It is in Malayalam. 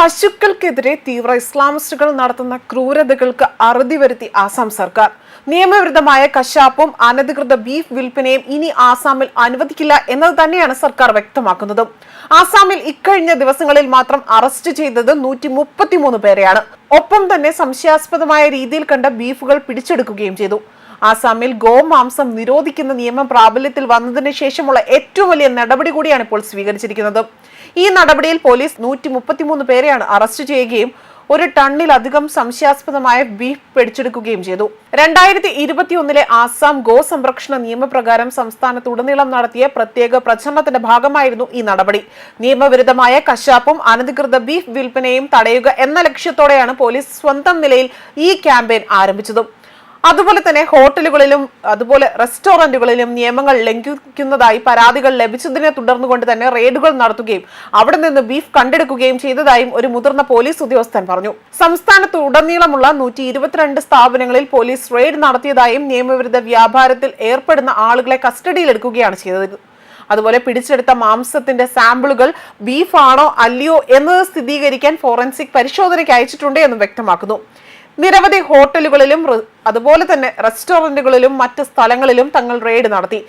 പശുക്കൾക്കെതിരെ തീവ്ര ഇസ്ലാമിസ്റ്റുകൾ നടത്തുന്ന ക്രൂരതകൾക്ക് അറുതി വരുത്തി ആസാം സർക്കാർ. നിയമവിരുദ്ധമായ കശാപ്പും അനധികൃത ബീഫ് വിൽപ്പനയും ഇനി ആസാമിൽ അനുവദിക്കില്ല എന്നത് തന്നെയാണ് സർക്കാർ വ്യക്തമാക്കുന്നത്. ആസാമിൽ ഇക്കഴിഞ്ഞ ദിവസങ്ങളിൽ മാത്രം അറസ്റ്റ് ചെയ്തത് 133 പേരെയാണ്. ഒപ്പം തന്നെ സംശയാസ്പദമായ രീതിയിൽ കണ്ട ബീഫുകൾ പിടിച്ചെടുക്കുകയും ചെയ്തു. ആസാമിൽ ഗോമാംസം നിരോധിക്കുന്ന നിയമം പ്രാബല്യത്തിൽ വന്നതിന് ശേഷമുള്ള ഏറ്റവും വലിയ നടപടി കൂടിയാണ് ഇപ്പോൾ സ്വീകരിച്ചിരിക്കുന്നത്. ഈ നടപടിയിൽ പോലീസ് 133 പേരെയാണ് അറസ്റ്റ് ചെയ്യുകയും 1 ടണ്ണിലധികം സംശയാസ്പദമായ ബീഫ് പിടിച്ചെടുക്കുകയും ചെയ്തു. 2021 ആസാം ഗോ സംരക്ഷണ നിയമപ്രകാരം സംസ്ഥാനത്തുടനീളം നടത്തിയ പ്രത്യേക പ്രചരണത്തിന്റെ ഭാഗമായിരുന്നു ഈ നടപടി. നിയമവിരുദ്ധമായ കശാപ്പും അനധികൃത ബീഫ് വിൽപ്പനയും തടയുക എന്ന ലക്ഷ്യത്തോടെയാണ് പോലീസ് സ്വന്തം നിലയിൽ ഈ ക്യാമ്പയിൻ ആരംഭിച്ചത്. അതുപോലെ തന്നെ ഹോട്ടലുകളിലും അതുപോലെ റെസ്റ്റോറന്റുകളിലും നിയമങ്ങൾ ലംഘിക്കുന്നതായി പരാതികൾ ലഭിച്ചതിനെ തുടർന്നുകൊണ്ട് തന്നെ റെയ്ഡുകൾ നടത്തുകയും അവിടെ നിന്ന് ബീഫ് കണ്ടെടുക്കുകയും ചെയ്തതായും ഒരു മുതിർന്ന പോലീസ് ഉദ്യോഗസ്ഥൻ പറഞ്ഞു. സംസ്ഥാനത്ത് ഉടനീളമുള്ള 122 സ്ഥാപനങ്ങളിൽ പോലീസ് റെയ്ഡ് നടത്തിയതായും നിയമവിരുദ്ധ വ്യാപാരത്തിൽ ഏർപ്പെടുന്ന ആളുകളെ കസ്റ്റഡിയിലെടുക്കുകയാണ് ചെയ്തത്. അതുപോലെ പിടിച്ചെടുത്ത മാംസത്തിന്റെ സാമ്പിളുകൾ ബീഫ് ആണോ അല്ലയോ എന്നത് സ്ഥിരീകരിക്കാൻ ഫോറൻസിക് പരിശോധനയ്ക്ക് അയച്ചിട്ടുണ്ട് എന്നും വ്യക്തമാക്കുന്നു. നിരവധി ഹോട്ടലുകളിലും അതുപോലെ തന്നെ റെസ്റ്റോറന്റുകളിലും മറ്റ് സ്ഥലങ്ങളിലും തങ്ങൾ റെയ്ഡ് നടത്തി.